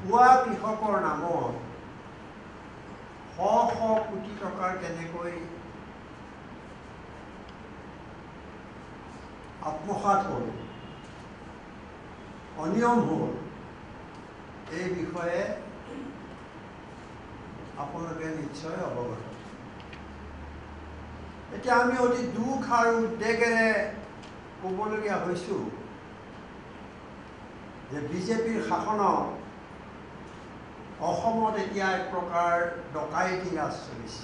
ভুৱা কৃষকৰ নামত শ শ কোটি টকাৰ কেনেকৈ আত্মসাৎ হ'ল, অনিয়ম হ'ল, এই বিষয়ে আপোনালোকে নিশ্চয় অৱগত। এতিয়া আমি অতি দুখ আৰু উদ্বেগেৰে ক'বলগীয়া হৈছোঁ যে বিজেপিৰ শাসনত অসমত এতিয়া এক প্ৰকাৰ ডকাইতি ৰাজ চলিছে।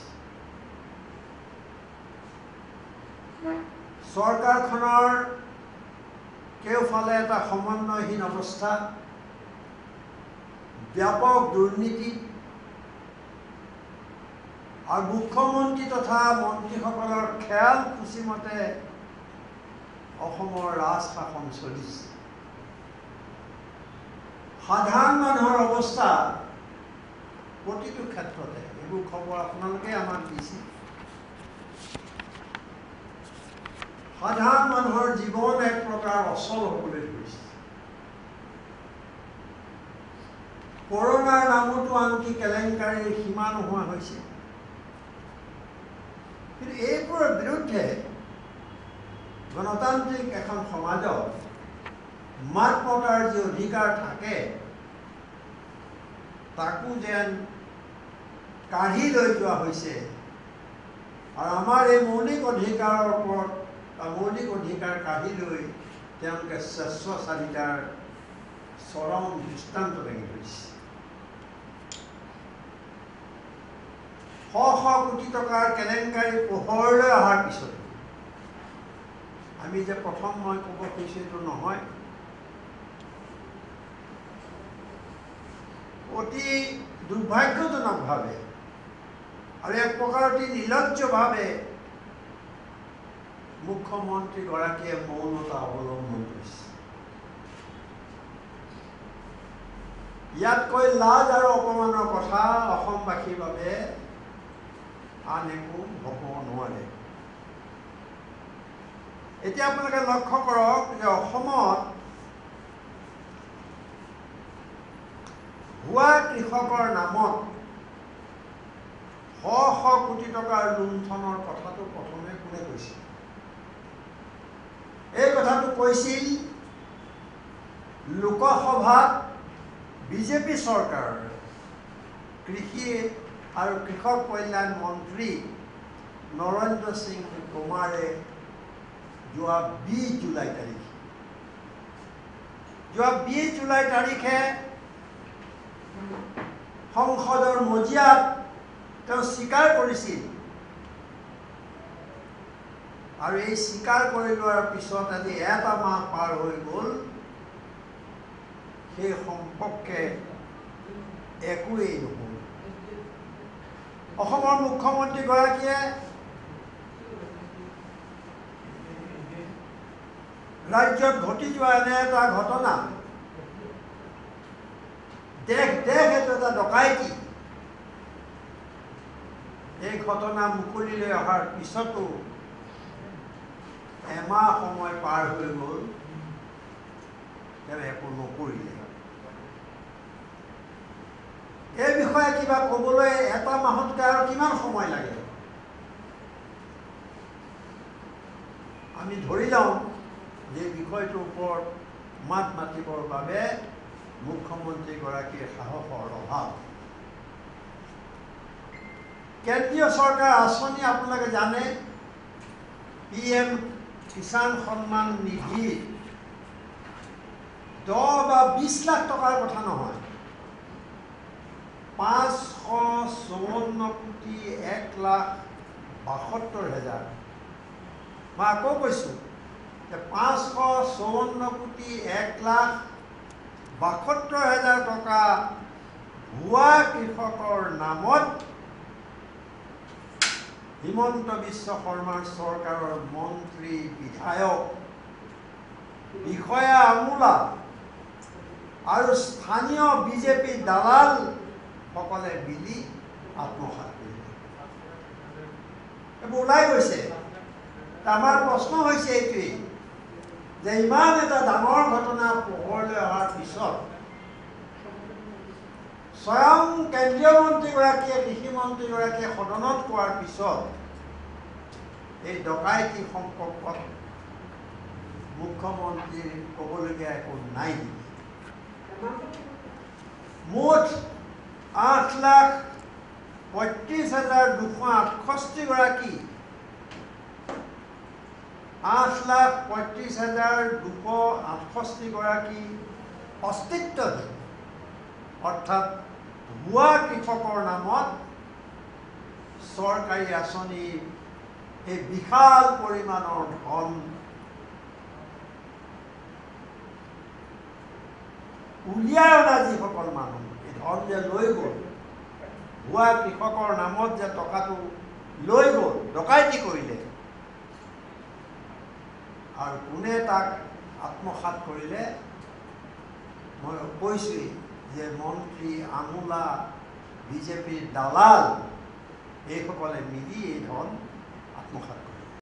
চৰকাৰখনৰ কেওফালে এটা সমন্বয়হীন অৱস্থা, ব্যাপক দুৰ্নীতি আৰু মুখ্যমন্ত্ৰী তথা মন্ত্ৰীসকলৰ খেয়াল খুচিমতে অসমৰ ৰাজশাসন চলিছে। সাধাৰণ মানুহৰ অৱস্থা প্ৰতিটো ক্ষেত্ৰতে, এইবোৰ খবৰ আপোনালোকে আমাক দিছে। সাধাৰণ মানুহৰ জীৱন এক প্ৰকাৰ অচল হ'বলৈ ধৰিছে। কৰোনাৰ নামতো আনকি কেলেংকাৰীৰ সীমা নোহোৱা হৈছে। কিন্তু এইবোৰৰ বিৰুদ্ধে গণতান্ত্ৰিক এখন সমাজত মাত মতাৰ যি অধিকাৰ থাকে, তাকো যেন কাঢ়ি লৈ যোৱা হৈছে। আৰু আমাৰ এই মৌলিক অধিকাৰৰ ওপৰত মৌলিক অধিকাৰ কাঢ়ি লৈ তেওঁলোকে স্বেচ্ছাচাৰিতাৰ চৰম দৃষ্টান্ত দাঙি ধৰিছে। শ শ কোটি টকাৰ কেলেংকাৰী পোহৰলৈ অহাৰ পিছত আমি যে প্ৰথম মই ক'ব খুজিছোঁ এইটো নহয়, অতি দুৰ্ভাগ্যজনকভাৱে আৰু এক প্ৰকাৰ অতি নিৰ্লজ্জভাৱে মুখ্যমন্ত্ৰীগৰাকীয়ে মৌনতা অৱলম্বন কৰিছে। ইয়াতকৈ লাজ আৰু অপমানৰ কথা অসমবাসীৰ বাবে আন একো হ'ব নোৱাৰে। এতিয়া আপোনালোকে লক্ষ্য কৰক যে অসমত ভুৱা কৃষকৰ নামত শ শ কোটি টকাৰ লুণ্ঠনৰ কথাটো প্ৰথমে কোনে কৈছিল? এই কথাটো কৈছিল লোকসভাত বিজেপি চৰকাৰৰ কৃষি আৰু কৃষক কল্যাণ মন্ত্ৰী নৰেন্দ্ৰ সিং টোমাৰে যোৱা 20 জুলাই তাৰিখে। যোৱা 20 জুলাই তাৰিখে সংসদৰ মজিয়াত তেওঁ স্বীকাৰ কৰিছিল, আৰু এই স্বীকাৰ কৰি লোৱাৰ পিছত আজি এটা মাহ পাৰ হৈ গ'ল, সেই সম্পৰ্কে একোৱেই নহ'ল। অসমৰ মুখ্যমন্ত্ৰীগৰাকীয়ে ৰাজ্যত ঘটি যোৱা এনে এটা ঘটনা, দেশ এইটো এটা ডকাইতি, এই ঘটনা মুকলিলৈ অহাৰ পিছতো এমাহ সময় পাৰ হৈ গ'ল, তেওঁ একো নকৰিলে। এই বিষয়ে কিবা ক'বলৈ এটা মাহতকৈ আৰু কিমান সময় লাগে? আমি ধৰি লওঁ যে বিষয়টোৰ ওপৰত মাত মাতিবৰ বাবে মুখ্যমন্ত্ৰীগৰাকীৰ সাহসৰ অভাৱ। কেন্দ্ৰীয় চৰকাৰ আঁচনি আপোনালোকে জানে, PM কিষাণ সন্মান নিধি 10 বা 20 লাখ টকাৰ কথা নহয়, 554 কোটি 1,72,000। মই আকৌ কৈছোঁ যে 554 কোটি 1,72,000 টকা ভুৱা কৃষকৰ নামত হিমন্ত বিশ্ব শৰ্মাৰ চৰকাৰৰ মন্ত্ৰী, বিধায়ক, বিষয়া আমোলা আৰু স্থানীয় বিজেপি দালাল সকলে মিলি আত্মসাৎ কৰিলে। এইবোৰ ওলাই গৈছে। আমাৰ প্ৰশ্ন হৈছে এইটোৱেই যে ইমান এটা ডাঙৰ ঘটনা পোহৰলৈ অহাৰ পিছত স্বয়ং কেন্দ্ৰীয় মন্ত্ৰীগৰাকীয়ে কৃষিমন্ত্ৰীগৰাকীয়ে সদনত কোৱাৰ পিছত এই ডকাইতি সম্পৰ্কত মুখ্যমন্ত্ৰীৰ ক'বলগীয়া একো নাই। মুঠ 8,35,268 গৰাকী 8,35,268 গৰাকী অস্তিত্বহীন অৰ্থাৎ ভুৱা কৃষকৰ নামত চৰকাৰী আঁচনি এই বিশাল পৰিমাণৰ ধন উলিয়াই অনা যিসকল মানুহ এই ধন যে লৈ গ'ল, ভুৱা কৃষকৰ নামত যে টকাটো লৈ গ'ল, ডকাইতি কৰিলে, আৰু কোনে তাক আত্মসাৎ কৰিলে? মই কৈছোঁৱেই যে মন্ত্ৰী, আমোলা, বিজেপিৰ দালাল এইসকলে মিলি এই ধন আত্মসাৎ কৰে।